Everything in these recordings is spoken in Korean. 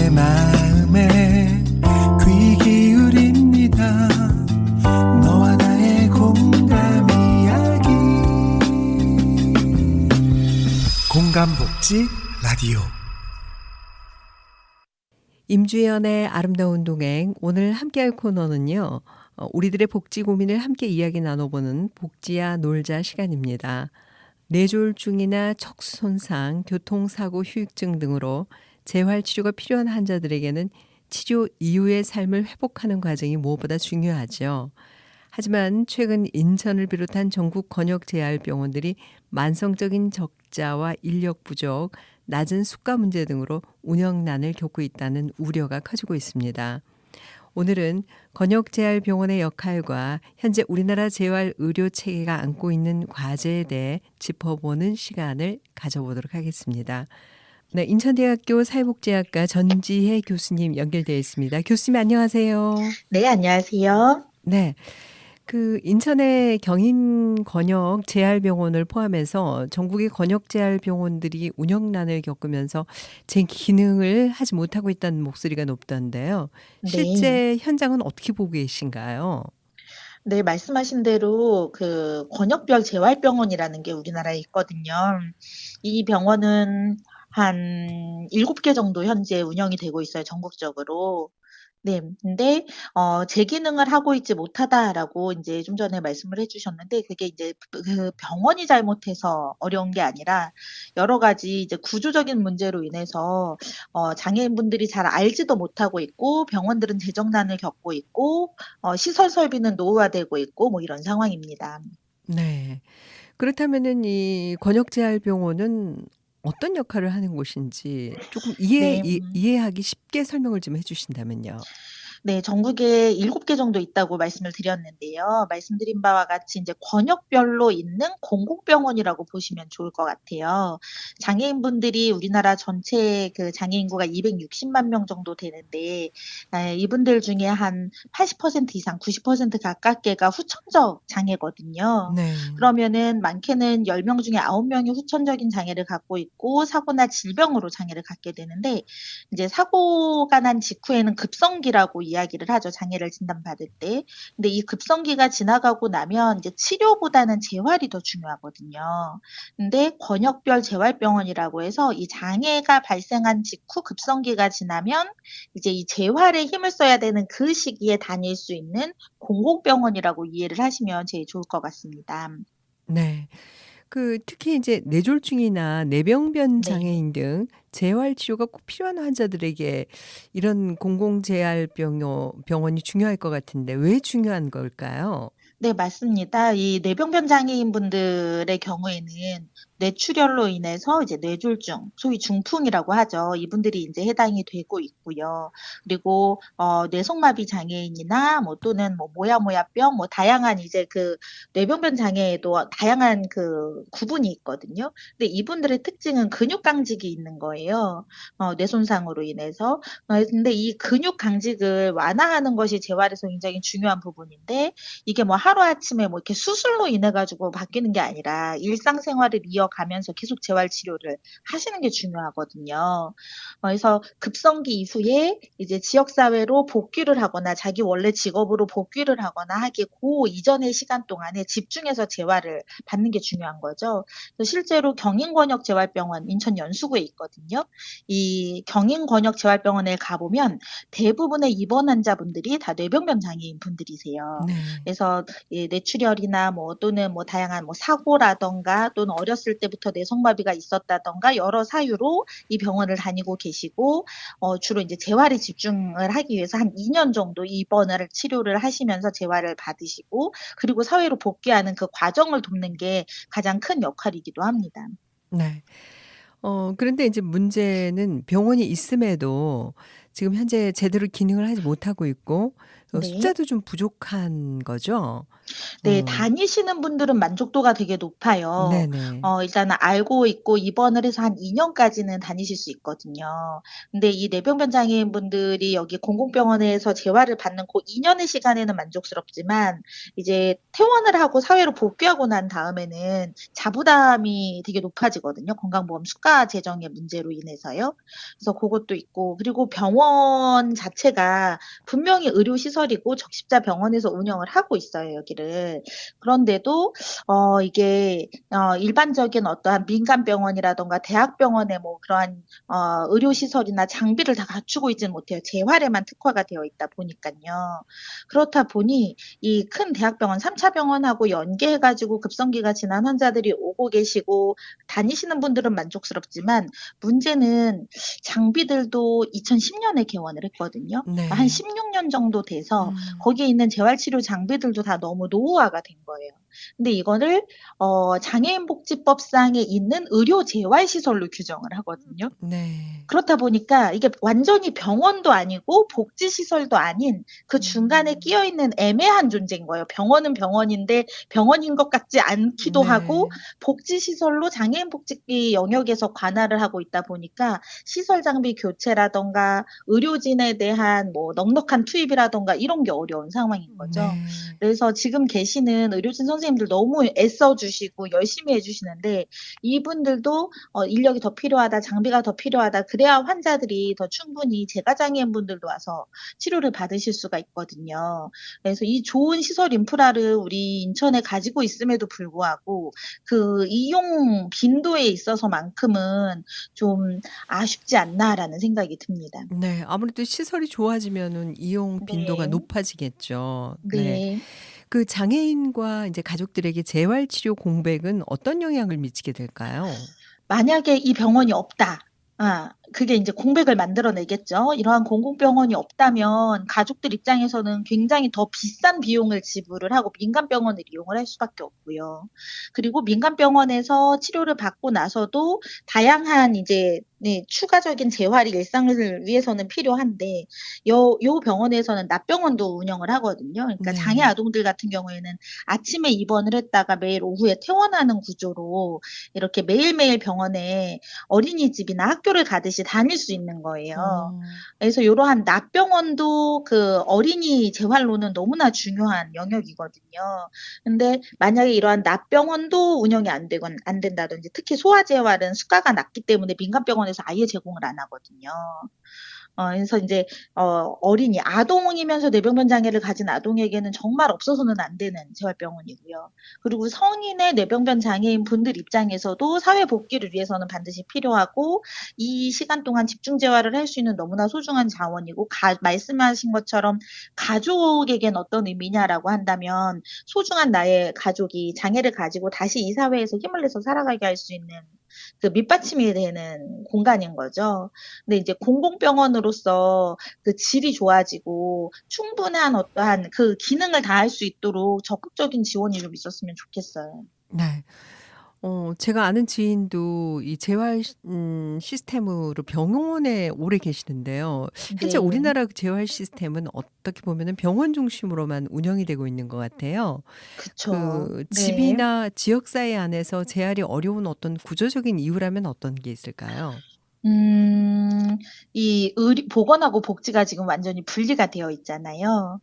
내 마음에 귀 기울입니다. 너와 나의 공감 이야기 공감복지 라디오. 임주연의 아름다운 동행, 오늘 함께할 코너는요. 우리들의 복지 고민을 함께 이야기 나눠보는 복지야 놀자 시간입니다. 뇌졸중이나 척수 손상, 교통사고 후유증 등으로 재활치료가 필요한 환자들에게는 치료 이후의 삶을 회복하는 과정이 무엇보다 중요하죠. 하지만 최근 인천을 비롯한 전국 권역재활병원들이 만성적인 적자와 인력 부족, 낮은 수가 문제 등으로 운영난을 겪고 있다는 우려가 커지고 있습니다. 오늘은 권역재활병원의 역할과 현재 우리나라 재활의료체계가 안고 있는 과제에 대해 짚어보는 시간을 가져보도록 하겠습니다. 네, 인천대학교 사회복지학과 전지혜 교수님 연결되어 있습니다. 교수님 안녕하세요. 네, 안녕하세요. 네. 인천의 경인 권역 재활병원을 포함해서 전국의 권역 재활병원들이 운영난을 겪으면서 제 기능을 하지 못하고 있다는 목소리가 높던데요. 네. 실제 현장은 어떻게 보고 계신가요? 네, 말씀하신 대로 그 권역별 재활병원이라는 게 우리나라에 있거든요. 이 병원은 한 7개 정도 현재 운영이 되고 있어요, 전국적으로. 네. 근데 "제 기능을 하고 있지 못하다."라고 인제 좀 전에 말씀을 해 주셨는데, 그게 이제 그 병원이 잘못해서 어려운 게 아니라 여러 가지 이제 구조적인 문제로 인해서 장애인분들이 잘 알지도 못하고 있고, 병원들은 재정난을 겪고 있고, 시설 설비는 노후화되고 있고, 뭐 이런 상황입니다. 네. 그렇다면은 이 권역재활병원은 어떤 역할을 하는 곳인지 조금 네. 이해하기 쉽게 설명을 좀 해 주신다면요. 네. 전국에 7개 정도 있다고 말씀을 드렸는데요. 말씀드린 바와 같이 인제 권역별로 있는 공공병원이라고 보시면 좋을 것 같아요. 장애인분들이 우리나라 전체 그 장애 인구가 260만 명 정도 되는데, 이분들 중에 한 80% 이상, 90% 가깝게가 후천적 장애거든요. 네. 그러면은 많게는 10명 중에 9명이 후천적인 장애를 갖고 있고, 사고나 질병으로 장애를 갖게 되는데, 이제 사고가 난 직후에는 급성기라고 이야기를 하죠, 장애를 진단받을 때. 근데 이 급성기가 지나가고 나면 이제 치료보다는 재활이 더 중요하거든요. 근데 권역별 재활병원이라고 해서 이 장애가 발생한 직후 급성기가 지나면 이제 이 재활에 힘을 써야 되는 그 시기에 다닐 수 있는 공공병원이라고 이해를 하시면 제일 좋을 것 같습니다. 네. 특히 이제 뇌졸중이나 뇌병변 네. 장애인 등 재활 치료가 꼭 필요한 환자들에게 이런 병원이 중요할 것 같은데 왜 중요한 걸까요? 네, 맞습니다. 이 뇌병변 장애인분들의 경우에는 뇌출혈로 인해서 이제 뇌졸중, 소위 중풍이라고 하죠. 이분들이 인제 해당이 되고 있고요. 그리고 뇌성마비 장애인이나 뭐 또는 뭐 모야모야병, 뭐 다양한 이제 그 뇌병변 장애에도 다양한 그 구분이 있거든요. 근데 이분들의 특징은 근육 강직이 있는 거예요, 뇌 손상으로 인해서. 근데 이 근육 강직을 완화하는 것이 재활에서 굉장히 중요한 부분인데, 이게 뭐 하루아침에 뭐 이렇게 수술로 인해 가지고 바뀌는 게 아니라 일상생활을 이어가면서 계속 재활 치료를 하시는 게 중요하거든요. 그래서 급성기 이후에 이제 지역 사회로 복귀를 하거나 자기 원래 직업으로 복귀를 하거나 하기, 고 이전의 시간 동안에 집중해서 재활을 받는 게 중요한 거죠. 그래서 실제로 경인권역재활병원 인천 연수구에 있거든요. 이 경인권역재활병원에 가 보면 대부분의 입원 환자분들이 다 뇌병변 장애인 분들이세요. 네. 그래서 이 뇌출혈이나 뭐 또는 뭐 다양한 뭐 사고라든가, 또는 어렸을 때부터 뇌성마비가 있었다든가 여러 사유로 이 병원을 다니고 계시고, 주로 인제 재활에 집중을 하기 위해서 한 2년 정도 입원을 치료를 하시면서 재활을 받으시고, 그리고 사회로 복귀하는 그 과정을 돕는 게 가장 큰 역할이기도 합니다. 네. 그런데 이제 문제는 병원이 있음에도 지금 현재 제대로 기능을 하지 못하고 있고 네. 숫자도 좀 부족한 거죠? 네. 어. 다니시는 분들은 만족도가 되게 높아요. 네네. 일단은 알고 있고 입원을 해서 한 2 년까지는 다니실 수 있거든요. 근데 이 뇌병변 장애인분들이 여기 공공병원에서 재활을 받는 고 2 년의 시간에는 만족스럽지만 이제 퇴원을 하고 사회로 복귀하고 난 다음에는 자부담이 되게 높아지거든요, 건강보험 수가 재정의 문제로 인해서요. 그래서 고것도 있고, 그리고 병원 자체가 분명히 의료시설이고 적십자 병원에서 운영을 하고 있어요, 여기를. 그런데도 이게 일반적인 어떠한 민간 병원이라든가 대학병원의 뭐 그러한 의료시설이나 장비를 다 갖추고 있지는 못해요. 재활에만 특화가 되어 있다 보니깐요. 그렇다 보니 이 큰 대학병원 3차 병원하고 연계해 가지고 급성기가 지난 환자들이 오고 계시고 다니시는 분들은 만족스럽지만, 문제는 장비들도 2010 년에 개원을 했거든요. 그러니까 한 네. 16년 정도 돼서 음. 거기에 있는 재활치료 장비들도 다 너무 노후화가 된 거예요. 근데 이거를 장애인복지법상에 있는 의료재활시설로 규정을 하거든요. 네. 그렇다 보니까 이게 완전히 병원도 아니고 복지시설도 아닌 그 중간에 음. 끼어 있는 애매한 존재인 거예요. 병원은 병원인데 병원인 것 같지 않기도 하고, 네. 복지시설로 장애인 복지비 영역에서 관할을 하고 있다 보니까 시설 장비 교체라든가 의료진에 대한 뭐 넉넉한 투입이라든가 이런 게 어려운 상황인 거죠. 네. 그래서 지금 계시는 의료진 선생님들 너무 애써 주시고 열심히 해 주시는데, 이분들도 인력이 더 필요하다, 장비가 더 필요하다, 그래야 환자들이 더 충분히 재가장애인분들도 와서 치료를 받으실 수가 있거든요. 그래서 이 좋은 시설 인프라를 우리 인천에 가지고 있음에도 불구하고 그 이용 빈도에 있어서만큼은 좀 '아쉽지 않나.'라는 생각이 듭니다. 네. 아무래도 시설이 좋아지면은 이용 빈도가 네. 높아지겠죠. 네. 네. 그 장애인과 인제 가족들에게 재활 치료 공백은 어떤 영향을 미치게 될까요? 만약에 이 병원이 없다. 그게 인제 공백을 만들어내겠죠. 이러한 공공병원이 없다면 가족들 입장에서는 굉장히 더 비싼 비용을 지불을 하고 민간 병원을 이용을 할 수밖에 없고요. 그리고 민간 병원에서 치료를 받고 나서도 다양한 이제 추가적인 재활이 일상을 위해서는 필요한데, 요 병원에서는 낮병원도 운영을 하거든요. 그러니까 장애 네. 아동들 같은 경우에는 아침에 입원을 했다가 매일 오후에 퇴원하는 구조로 이렇게 매일매일 병원에 어린이집이나 학교를 가듯이 다닐 수 있는 거예요. 어. 그래서 요러한 낮병원도 그 어린이 재활로는 너무나 중요한 영역이거든요. 근데 만약에 이러한 낮병원도 운영이 안 된다든지, 특히 소아재활은 수가가 낮기 때문에 민간 병원에서 아예 제공을 안 하거든요. 그래서 인제 어린이 아동이면서 뇌병변 장애를 가진 아동에게는 정말 없어서는 안 되는 재활병원이고요. 그리고 성인의 뇌병변 장애인 분들 입장에서도 사회 복귀를 위해서는 반드시 필요하고, 이 시간 동안 집중 재활을 할 수 있는 너무나 소중한 자원이고, 말씀하신 것처럼 가족에겐 어떤 의미냐라고 한다면, 소중한 나의 가족이 장애를 가지고 다시 이 사회에서 힘을 내서 살아가게 할 수 있는 그 밑받침이 되는 공간인 거죠. 근데 이제 공공병원으로서 그 질이 좋아지고 충분한 어떠한 그 기능을 다할 수 있도록 적극적인 지원이 좀 있었으면 좋겠어요. 네. 제가 아는 지인도 이 재활 시스템으로 병원에 오래 계시는데요. 현재 네. 우리나라 그 재활 시스템은 어떻게 보면은 병원 중심으로만 운영이 되고 있는 것 같아요. 그쵸. 그 네. 집이나 지역 사회 안에서 재활이 어려운 어떤 구조적인 이유라면 어떤 게 있을까요? 음. 이 보건하고 복지가 지금 완전히 분리가 되어 있잖아요.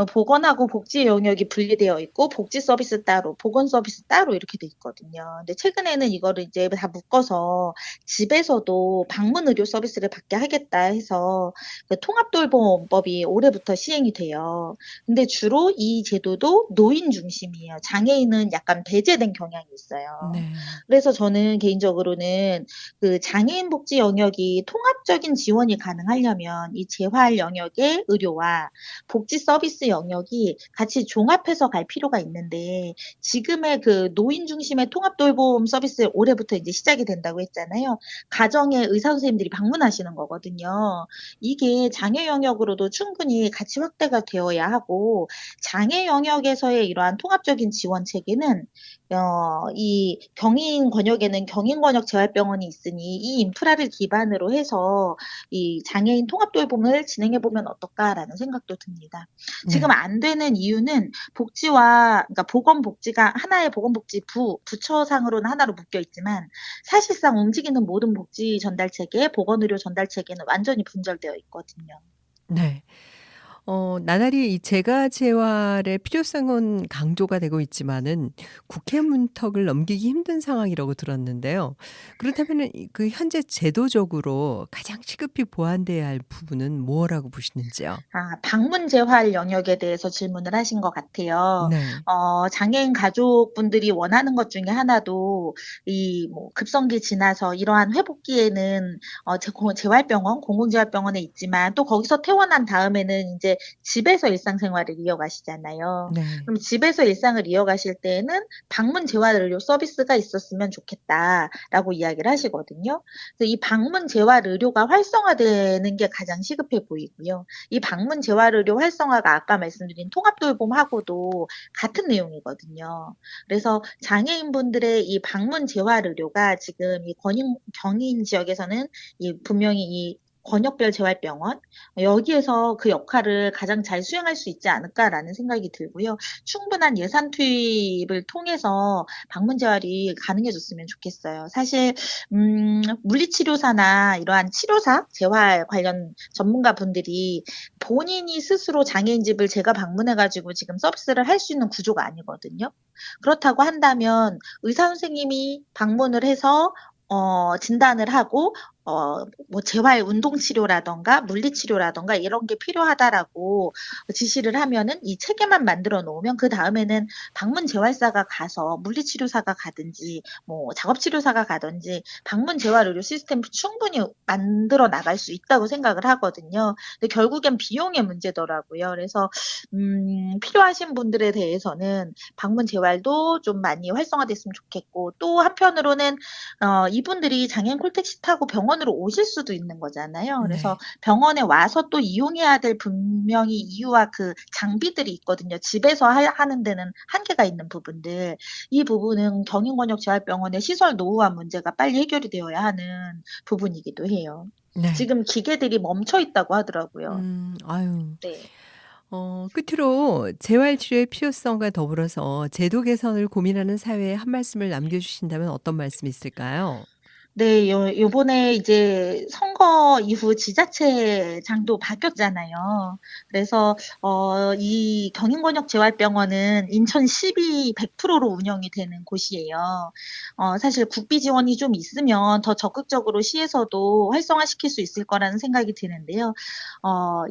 보건하고 복지 영역이 분리되어 있고 복지 서비스 따로, 보건 서비스 따로 이렇게 돼 있거든요. 근데 최근에는 이거를 이제 다 묶어서 집에서도 방문 의료 서비스를 받게 하겠다 해서 그 통합돌봄법이 올해부터 시행이 돼요. 근데 주로 이 제도도 노인 중심이에요. 장애인은 약간 배제된 경향이 있어요. 네. 그래서 저는 개인적으로는 그 장애인 복지 영역이 통합적인 지원이 가능하려면 이 재활 영역의 의료와 복지 서비스 영역이 같이 종합해서 갈 필요가 있는데, 지금의 그 노인 중심의 통합 돌봄 서비스 올해부터 이제 시작이 된다고 했잖아요. 가정에 의사 선생님들이 방문하시는 거거든요. 이게 장애 영역으로도 충분히 같이 확대가 되어야 하고, 장애 영역에서의 이러한 통합적인 지원 체계는 이 경인 권역에는 경인권역재활병원이 있으니 이 인프라를 기반으로 해서 이 장애인 통합돌봄을 진행해 보면 어떨까라는 생각도 듭니다. 지금 네. 안 되는 이유는 복지와 그러니까 보건복지가 하나의 보건복지부 부처상으로는 하나로 묶여 있지만 사실상 움직이는 모든 복지 전달 체계, 보건의료 전달 체계는 완전히 분절되어 있거든요. 네. 나날이 이 재가 재활의 필요성은 강조가 되고 있지만은 국회 문턱을 넘기기 힘든 상황이라고 들었는데요. 그렇다면은 그 현재 제도적으로 가장 시급히 보완돼야 할 부분은 뭐라고 보시는지요? 방문 재활 영역에 대해서 질문을 하신 것 같아요. 네. 장애인 가족분들이 원하는 것 중에 하나도 이 뭐 급성기 지나서 이러한 회복기에는 재활병원, 공공재활병원에 있지만 또 거기서 퇴원한 다음에는 인제 집에서 일상생활을 이어가시잖아요. 네. 그럼 집에서 일상을 이어가실 때에는 "방문 재활 의료 서비스가 있었으면 좋겠다."라고 이야기를 하시거든요. 그래서 이 방문 재활 의료가 활성화되는 게 가장 시급해 보이고요. 이 방문 재활 의료 활성화가 아까 말씀드린 통합돌봄하고도 같은 내용이거든요. 그래서 장애인분들의 이 방문 재활 의료가 지금 이 경인 지역에서는 분명히 이 권역별 재활병원 여기에서 그 역할을 가장 잘 수행할 수 있지 않을까라는 생각이 들고요. 충분한 예산 투입을 통해서 방문 재활이 가능해졌으면 좋겠어요. 사실 물리치료사나 이러한 치료사, 재활 관련 전문가분들이 본인이 스스로 장애인 집을 제가 방문해 가지고 지금 서비스를 할 수 있는 구조가 아니거든요. 그렇다고 한다면 의사 선생님이 방문을 해서 진단을 하고 뭐 재활 운동 치료라든가 물리 치료라든가 이런 게 필요하다라고 지시를 하면은 이 체계만 만들어 놓으면 그다음에는 방문 재활사가 가서 물리 치료사가 가든지 뭐 작업 치료사가 가든지 방문 재활 의료 시스템을 충분히 만들어 나갈 수 있다고 생각을 하거든요. 근데 결국엔 비용의 문제더라고요. 그래서 필요하신 분들에 대해서는 방문 재활도 좀 많이 활성화됐으면 좋겠고 또 한편으로는 이분들이 장애인 콜택시 타고 병원으로 오실 수도 있는 거잖아요. 그래서 네. 병원에 와서 또 이용해야 될 분명히 이유와 그 장비들이 있거든요. 집에서 하는 데는 한계가 있는 부분들. 이 부분은 경인권역재활병원의 시설 노후화 문제가 빨리 해결이 되어야 하는 부분이기도 해요. 네. 지금 기계들이 멈춰 있다고 하더라고요. 아유. 네. 끝으로 재활 치료의 필요성과 더불어서 제도 개선을 고민하는 사회에 한 말씀을 남겨 주신다면 어떤 말씀이 있을까요? 네. 요번에 이제 선거 이후 지자체장도 바뀌었잖아요. 그래서 이 경인권역재활병원은 인천 시비 100%로 운영이 되는 곳이에요. 사실 국비 지원이 좀 있으면 더 적극적으로 시에서도 활성화시킬 수 있을 거라는 생각이 드는데요.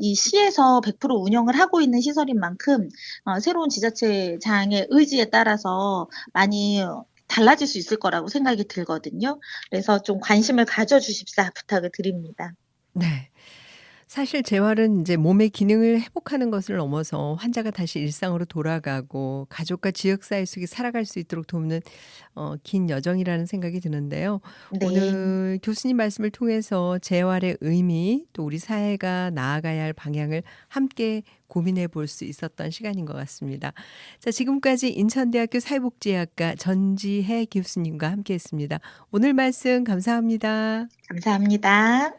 이 시에서 100% 운영을 하고 있는 시설인 만큼 새로운 지자체장의 의지에 따라서 많이 달라질 수 있을 거라고 생각이 들거든요. 그래서 좀 관심을 가져 주십사 부탁을 드립니다. 네. 사실 재활은 이제 몸의 기능을 회복하는 것을 넘어서 환자가 다시 일상으로 돌아가고 가족과 지역 사회 속에 살아갈 수 있도록 돕는 긴 여정이라는 생각이 드는데요. 네. 오늘 교수님 말씀을 통해서 재활의 의미 또 우리 사회가 나아가야 할 방향을 함께 고민해 볼 수 있었던 시간인 것 같습니다. 자, 지금까지 인천대학교 사회복지학과 전지혜 교수님과 함께했습니다. 오늘 말씀 감사합니다. 감사합니다.